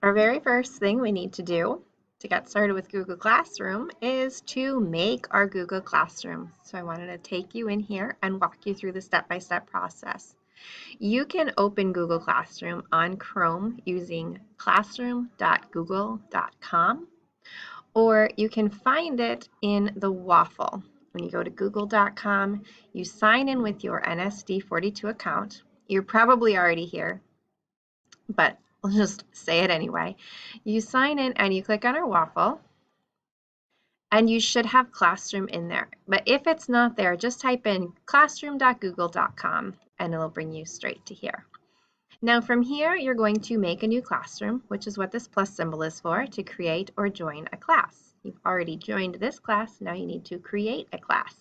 Our very first thing we need to do to get started with Google Classroom is to make our Google Classroom. So I wanted to take you in here and walk you through the step-by-step process. You can open Google Classroom on Chrome using classroom.google.com, or you can find it in the waffle. When you go to google.com, you sign in with your NSD42 account. You're probably already here, but I'll just say it anyway. You sign in and you click on our waffle, and you should have Classroom in there. But if it's not there, just type in classroom.google.com and it'll bring you straight to here. Now from here, you're going to make a new classroom, which is what this plus symbol is for, to create or join a class. You've already joined this class, now you need to create a class.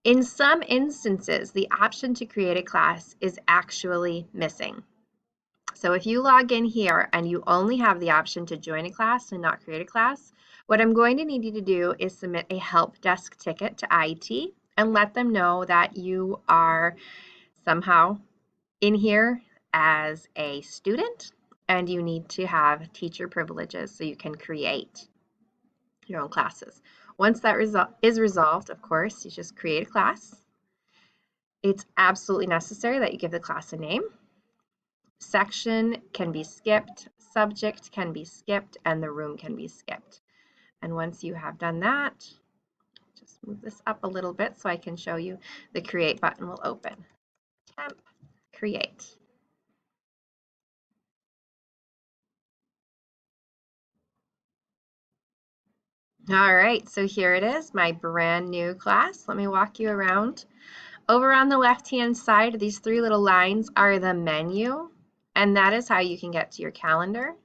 In some instances, the option to create a class is actually missing. So if you log in here and you only have the option to join a class and not create a class, what I'm going to need you to do is submit a help desk ticket to IT and let them know that you are somehow in here as a student and you need to have teacher privileges so you can create your own classes. Once that is resolved, of course, you just create a class. It's absolutely necessary that you give the class a name. Section can be skipped, subject can be skipped, and the room can be skipped. And once you have done that, just move this up a little bit so I can show you, the create button will open. Temp, create. All right, so here it is, my brand new class. Let me walk you around. Over on the left-hand side, these three little lines are the menu, and that is how you can get to your calendar,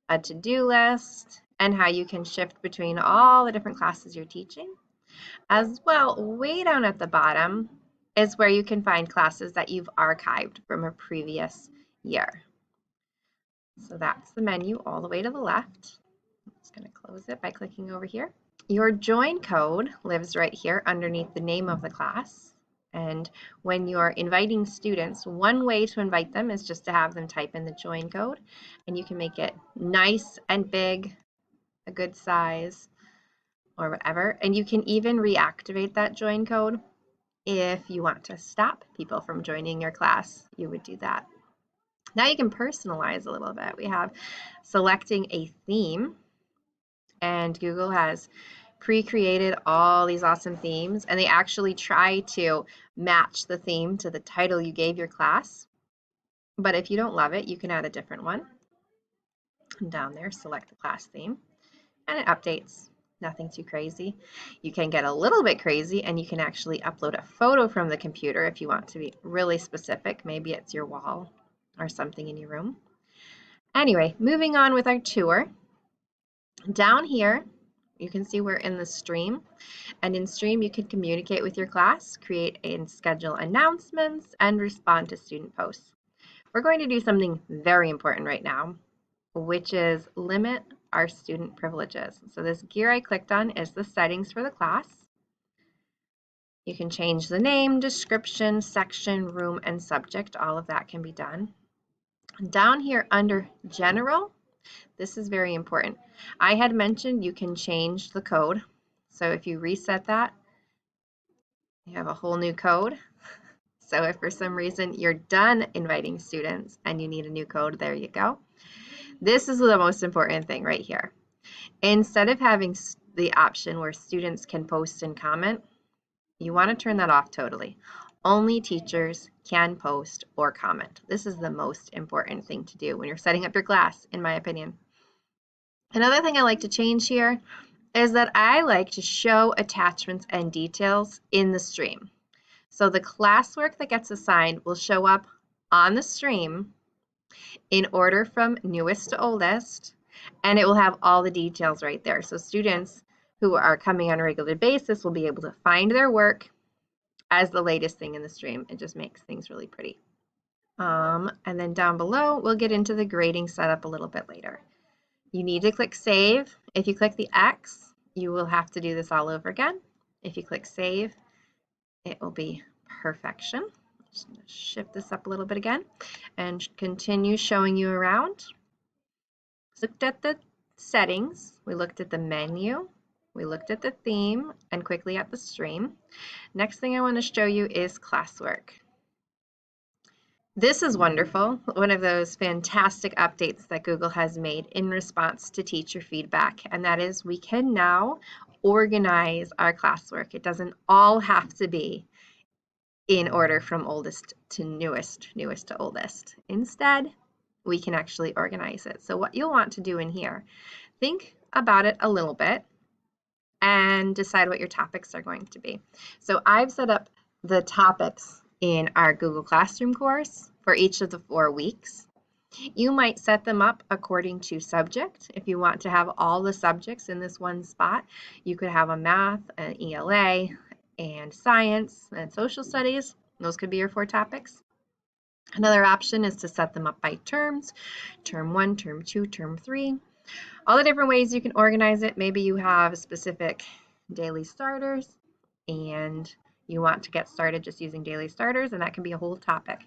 a to-do list, and how you can shift between all the different classes you're teaching. As well, way down at the bottom is where you can find classes that you've archived from a previous year. So that's the menu all the way to the left. I'm just going to close it by clicking over here. Your join code lives right here underneath the name of the class. And when you're inviting students, one way to invite them is just to have them type in the join code, and you can make it nice and big, a good size, or whatever. And you can even reactivate that join code. If you want to stop people from joining your class, you would do that. Now you can personalize a little bit. We have selecting a theme, and Google has pre-created all these awesome themes, and they actually try to match the theme to the title you gave your class. But if you don't love it, you can add a different one. And down there, select the class theme, and it updates. Nothing too crazy. You can get a little bit crazy and you can actually upload a photo from the computer if you want to be really specific. Maybe it's your wall or something in your room. Anyway, moving on with our tour. Down here, you can see we're in the stream, and in stream you can communicate with your class, create and schedule announcements, and respond to student posts. We're going to do something very important right now, which is limit our student privileges. So this gear I clicked on is the settings for the class. You can change the name, description, section, room, and subject. All of that can be done. Down here under general, this is very important. I had mentioned you can change the code. So if you reset that, you have a whole new code. So if for some reason you're done inviting students and you need a new code, there you go. This is the most important thing right here. Instead of having the option where students can post and comment, you want to turn that off totally. Only teachers can post or comment. This is the most important thing to do when you're setting up your class, in my opinion. Another thing I like to change here is that I like to show attachments and details in the stream. So the classwork that gets assigned will show up on the stream in order from newest to oldest, and it will have all the details right there. So students who are coming on a regular basis will be able to find their work as the latest thing in the stream. It just makes things really pretty. And then down below, we'll get into the grading setup a little bit later. You need to click save. If you click the X, you will have to do this all over again. If you click save, it will be perfection. Just shift this up a little bit again and continue showing you around. looked at the settings, we looked at the menu, we looked at the theme, and quickly at the stream. Next thing I want to show you is classwork. This is wonderful, one of those fantastic updates that Google has made in response to teacher feedback, and that is we can now organize our classwork. It doesn't all have to be in order from oldest to newest, newest to oldest. Instead, we can actually organize it. So what you'll want to do in here, think about it a little bit and decide what your topics are going to be. So I've set up the topics in our Google Classroom course for each of the 4 weeks. You might set them up according to subject. If you want to have all the subjects in this one spot, you could have a math, an ELA, and science and social studies. Those could be your 4 topics. Another option is to set them up by terms, term 1, term 2, term 3. All the different ways you can organize it. Maybe you have specific daily starters and you want to get started just using daily starters, and that can be a whole topic.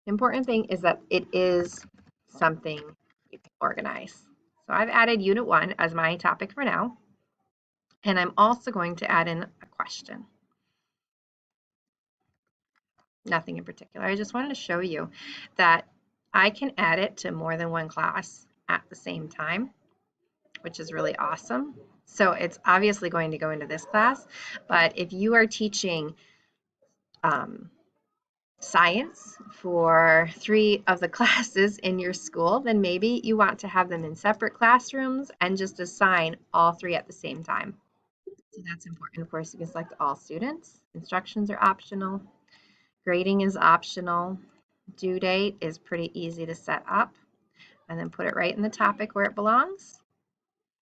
The important thing is that it is something you can organize. So I've added Unit 1 as my topic for now, and I'm also going to add in a question. Nothing in particular. I just wanted to show you that I can add it to more than one class at the same time, which is really awesome. So it's obviously going to go into this class, but if you are teaching science for 3 of the classes in your school, then maybe you want to have them in separate classrooms and just assign all 3 at the same time. So that's important. Of course, you can select all students. Instructions are optional. Grading is optional. Due date is pretty easy to set up. And then put it right in the topic where it belongs.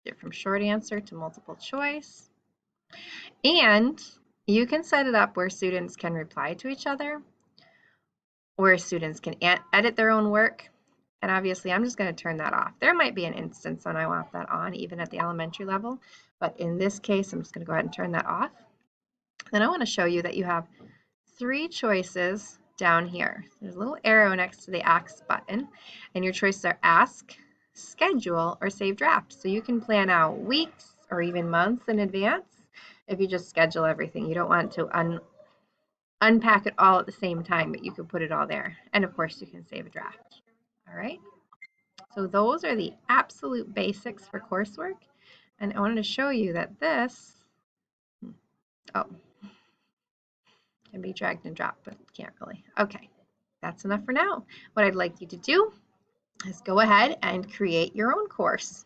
Get from short answer to multiple choice. And you can set it up where students can reply to each other, where students can edit their own work. And obviously, I'm just going to turn that off. There might be an instance when I want that on, even at the elementary level. But in this case, I'm just going to go ahead and turn that off. Then I want to show you that you have 3 choices down here. There's a little arrow next to the Ask button, and your choices are Ask, Schedule, or Save Draft. So you can plan out weeks or even months in advance if you just schedule everything. You don't want to unpack it all at the same time, but you can put it all there. And of course, you can save a draft. All right. So those are the absolute basics for coursework. And I wanted to show you that this, can be dragged and dropped, but can't really. Okay, that's enough for now. What I'd like you to do is go ahead and create your own course.